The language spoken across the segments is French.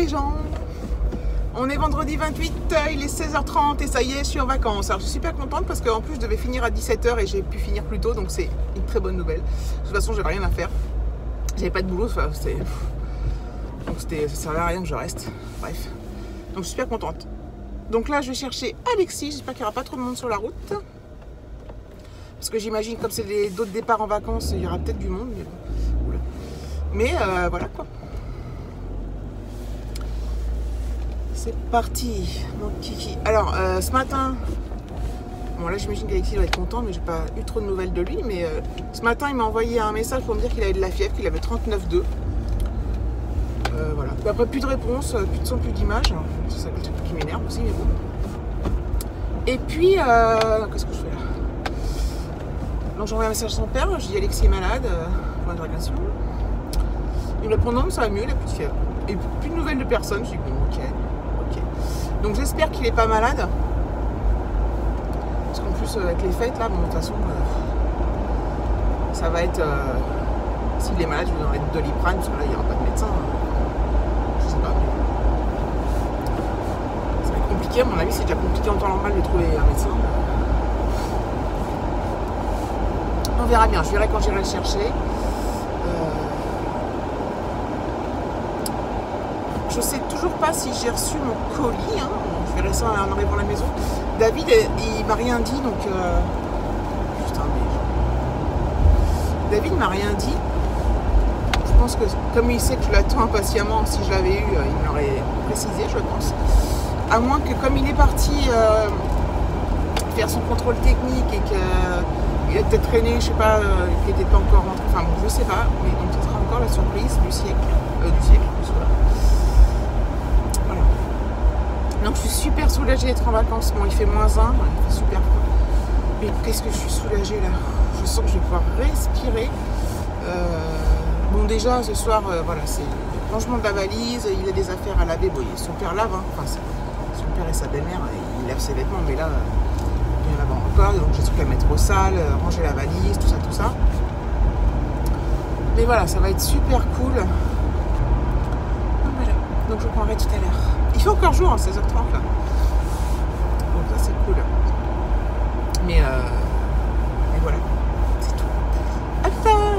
les gens. On est vendredi 28, il est 16h30 et ça y est, je suis en vacances. Alors je suis super contente parce qu'en plus je devais finir à 17h et j'ai pu finir plus tôt, donc c'est une très bonne nouvelle. De toute façon, j'avais rien à faire. J'avais pas de boulot, donc ça servait à rien que je reste. Bref, donc je suis super contente. Donc là, je vais chercher Alexis. J'espère qu'il n'y aura pas trop de monde sur la route. Parce que j'imagine, comme c'est d'autres départs en vacances, il y aura peut-être du monde. Mais voilà quoi. C'est parti, mon kiki. Alors, ce matin, bon là j'imagine qu'Alexis doit être content, mais j'ai pas eu trop de nouvelles de lui. Mais ce matin, il m'a envoyé un message pour me dire qu'il avait de la fièvre, qu'il avait 39,2. Voilà. Puis après, plus de réponse, plus de son, plus d'image. C'est ça qui m'énerve aussi, mais bon. Et puis, qu'est-ce que je fais là? Donc j'envoie un message à son père, je dis Alexis est malade, pour l'interrogation. Il me répond non, ça va mieux, il a plus de fièvre. Et plus de nouvelles de personne, je dis bon, ok. Donc j'espère qu'il est pas malade. Parce qu'en plus, avec les fêtes là, bon, de toute façon, ça va être. S'il est malade, je vais lui donner de Doliprane, parce que là, il n'y aura pas de médecin. Je sais pas. Ça va être compliqué, à mon avis, c'est déjà compliqué en temps normal de trouver un médecin. On verra bien, je verrai quand j'irai le chercher. Je sais toujours pas si j'ai reçu mon colis, hein. Je verrai ça en arrivant à la maison. David, il m'a rien dit, donc... Putain, mais... David m'a rien dit. Je pense que, comme il sait que je l'attends impatiemment, si je l'avais eu, il me l'aurait précisé, je pense. À moins que, comme il est parti faire son contrôle technique et qu'il a peut-être traîné, je sais pas, qu'il n'était pas encore rentré, enfin bon, je sais pas, mais donc ce sera encore la surprise du siècle, voilà. Donc je suis super soulagée d'être en vacances. Bon, il fait -1, il fait super froid. Mais qu'est-ce que je suis soulagée là. Je sens que je vais pouvoir respirer. Bon, déjà ce soir, voilà, c'est le rangement de la valise. Il a des affaires à laver. Bon, son père lave, hein. Enfin, son père et sa belle-mère, ils lavent ses vêtements, mais là, il y en a encore. Donc j'ai des trucs à mettre au sale, ranger la valise, tout ça. Mais voilà, ça va être super cool. Voilà. Donc je prendrai tout à l'heure. Il fait encore jour à 16h30 là. Donc ça c'est cool. Mais voilà, c'est tout. Attends.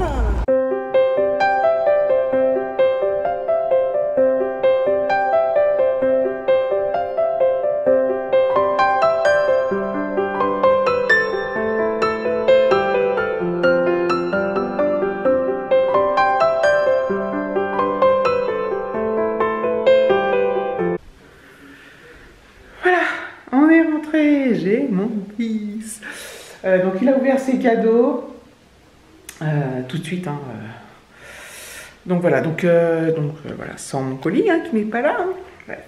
J'ai mon fils. Donc il a ouvert ses cadeaux tout de suite. Hein, donc voilà, voilà, sans mon colis hein, qui n'est pas là. Hein. Bref.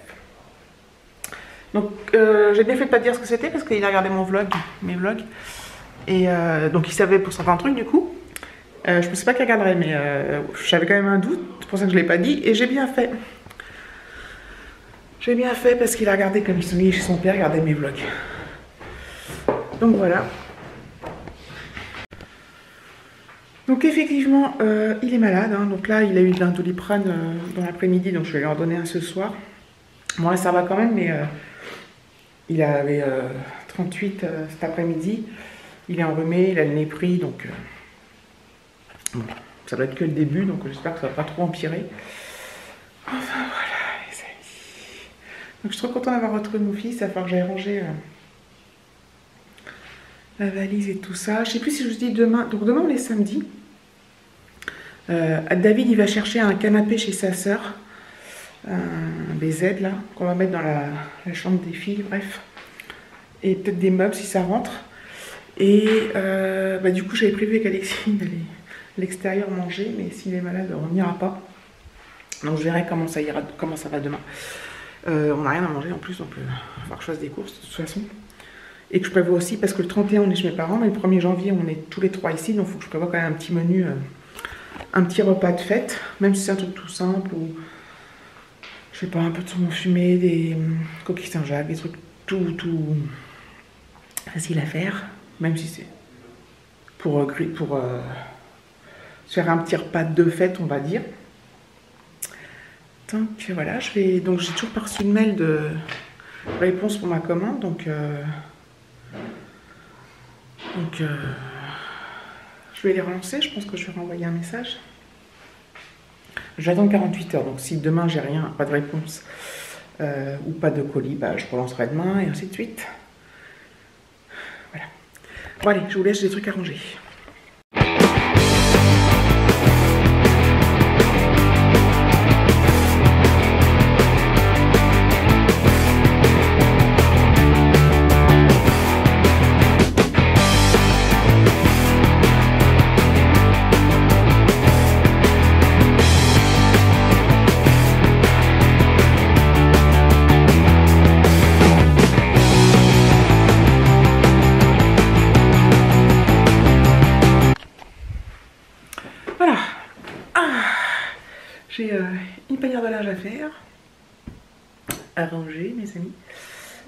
Donc j'ai bien fait de pas dire ce que c'était parce qu'il a regardé mes vlogs. Et donc il savait pour certains trucs du coup. Je ne pensais pas qu'il regarderait, mais j'avais quand même un doute. C'est pour ça que je ne l'ai pas dit. Et j'ai bien fait. J'ai bien fait parce qu'il a regardé comme il s'ennuyait chez son père, regardait mes vlogs. Donc voilà. Donc effectivement, il est malade. Hein. Donc là, il a eu de Doliprane dans l'après-midi, donc je vais lui en donner un ce soir. Bon là, ça va quand même, mais il avait 38 cet après-midi. Il est enrhumé, il a le nez pris, donc bon, ça doit être que le début, donc j'espère que ça va pas trop empirer. Enfin voilà, les amis. Donc je suis trop contente d'avoir retrouvé mon fils. Il va falloir que j'aille ranger la valise et tout ça. Je sais plus si je vous dis demain. Donc demain on est samedi. David il va chercher un canapé chez sa sœur, un BZ là qu'on va mettre dans la chambre des filles, bref, et peut-être des meubles si ça rentre. Et du coup j'avais prévu avec Alexis d'aller à l'extérieur manger, mais s'il est malade on n'ira pas. Donc je verrai comment ça ira, comment ça va demain. On n'a rien à manger en plus, donc il va falloir que je fasse des courses de toute façon. Et que je prévois aussi, parce que le 31 on est chez mes parents, mais le 1er janvier on est tous les 3 ici, donc il faut que je prévoie quand même un petit menu, un petit repas de fête, même si c'est un truc tout simple, ou je sais pas, un peu de saumon fumé, des coquilles Saint-Jacques, des trucs tout facile à faire, même si c'est pour se faire un petit repas de fête, on va dire. Donc voilà, donc j'ai toujours pas reçu de mail de réponse pour ma commande, donc je vais les relancer. Je pense que je vais renvoyer un message. J'attends 48 heures, donc si demain j'ai rien, pas de réponse ou pas de colis, bah, je relancerai demain et ainsi de suite. Voilà. Bon allez, je vous laisse, j'ai des trucs à ranger. Voilà. J'ai une panière de linge à faire, à ranger, mes amis.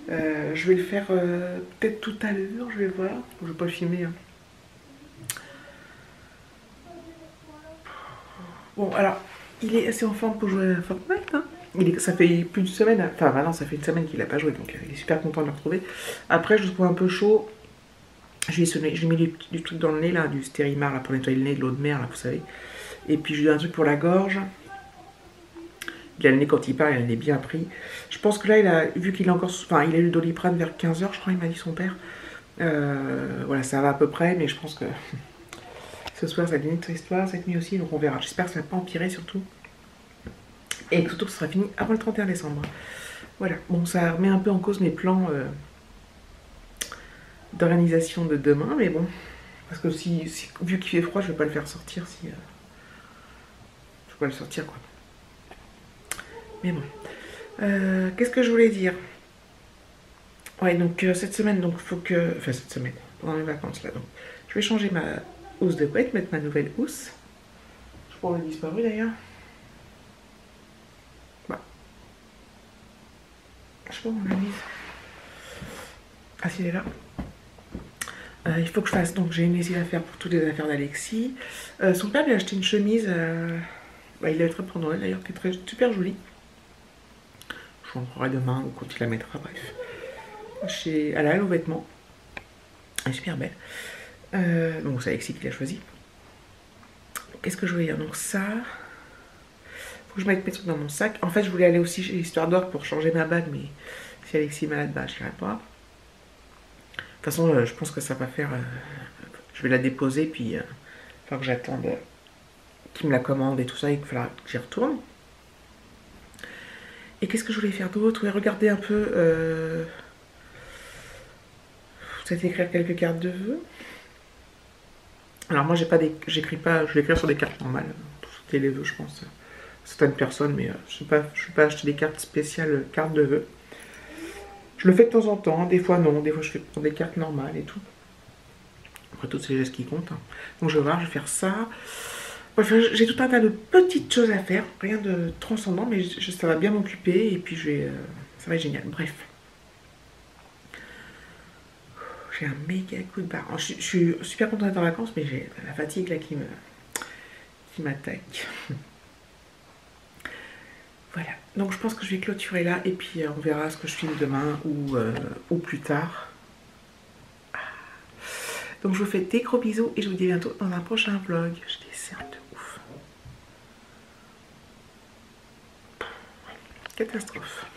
Je vais le faire peut-être tout à l'heure, je vais voir. Je vais pas le filmer. Hein. Bon, alors, il est assez en forme pour jouer à Fortnite. Hein. Ça fait plus d'une semaine, enfin maintenant ça fait une semaine qu'il n'a pas joué, donc il est super content de le retrouver. Après, je le trouve un peu chaud. J'ai mis du truc dans le nez, là, du Stérimar, là, pour nettoyer le nez, de l'eau de mer, là, vous savez. Et puis, j'ai eu un truc pour la gorge. Il a le nez quand il parle, il a le nez bien pris. Je pense que là, vu qu'il a encore... Enfin, il a eu le Doliprane vers 15 h, je crois, il m'a dit son père. Voilà, ça va à peu près, mais je pense que ce soir, ça va être une autre histoire, cette nuit aussi, donc on verra. J'espère que ça ne va pas empirer, surtout. Et surtout que ce sera fini avant le 31 décembre. Voilà, bon, ça remet un peu en cause mes plans d'organisation de demain, mais bon. Parce que vu qu'il fait froid, je ne vais pas le faire sortir si... je ne vais pas le sortir, quoi. Mais bon. Qu'est-ce que je voulais dire? Ouais, donc cette semaine, donc faut que... Enfin, cette semaine, pendant les vacances, là, donc. Je vais changer ma housse de couette, mettre ma nouvelle housse. Je crois qu'elle a disparu, d'ailleurs. Bah. Je sais pas où on l'a mise. Ah, si, elle est là. Il faut que je fasse, donc j'ai une lessive à faire pour toutes les affaires d'Alexis. Son père lui a acheté une chemise, bah, il l'avait très pour Noël d'ailleurs, qui est super jolie. Je rentrerai demain ou quand il la mettra, bref. À la halle aux vêtements. Elle est super belle. Donc c'est Alexis qui l'a choisi. Qu'est-ce que je voulais dire? Donc ça... Faut que je mette mes trucs dans mon sac. En fait, je voulais aller aussi chez Histoire d'Or pour changer ma bague, mais si Alexis est malade, bah je n'irai pas. De toute façon, je pense que ça va faire... je vais la déposer, puis il va falloir que j'attende qu'il me la commande et tout ça, et qu'il faudra que j'y retourne. Et qu'est-ce que je voulais faire d'autre? Oui, regarder un peu... peut-être écrire quelques cartes de vœux. Alors moi, j'écris pas... Je vais écrire sur des cartes normales. Pour souhaiter les vœux, je pense. Certaines personnes, mais je ne vais pas acheter des cartes spéciales, cartes de vœux. Je le fais de temps en temps, des fois non, des fois je fais pour des cartes normales et tout. Après tout, c'est les gestes qui comptent. Hein. Donc je vais voir, je vais faire ça. Bref, j'ai tout un tas de petites choses à faire, rien de transcendant, mais ça va bien m'occuper et puis ça va être génial. Bref. J'ai un méga coup de barre. Je suis super contente d'être en vacances, mais j'ai la fatigue là qui m'attaque. Voilà, donc je pense que je vais clôturer là et puis on verra ce que je filme demain ou plus tard. Donc je vous fais des gros bisous et je vous dis à bientôt dans un prochain vlog. Je des cernes de ouf. Catastrophe.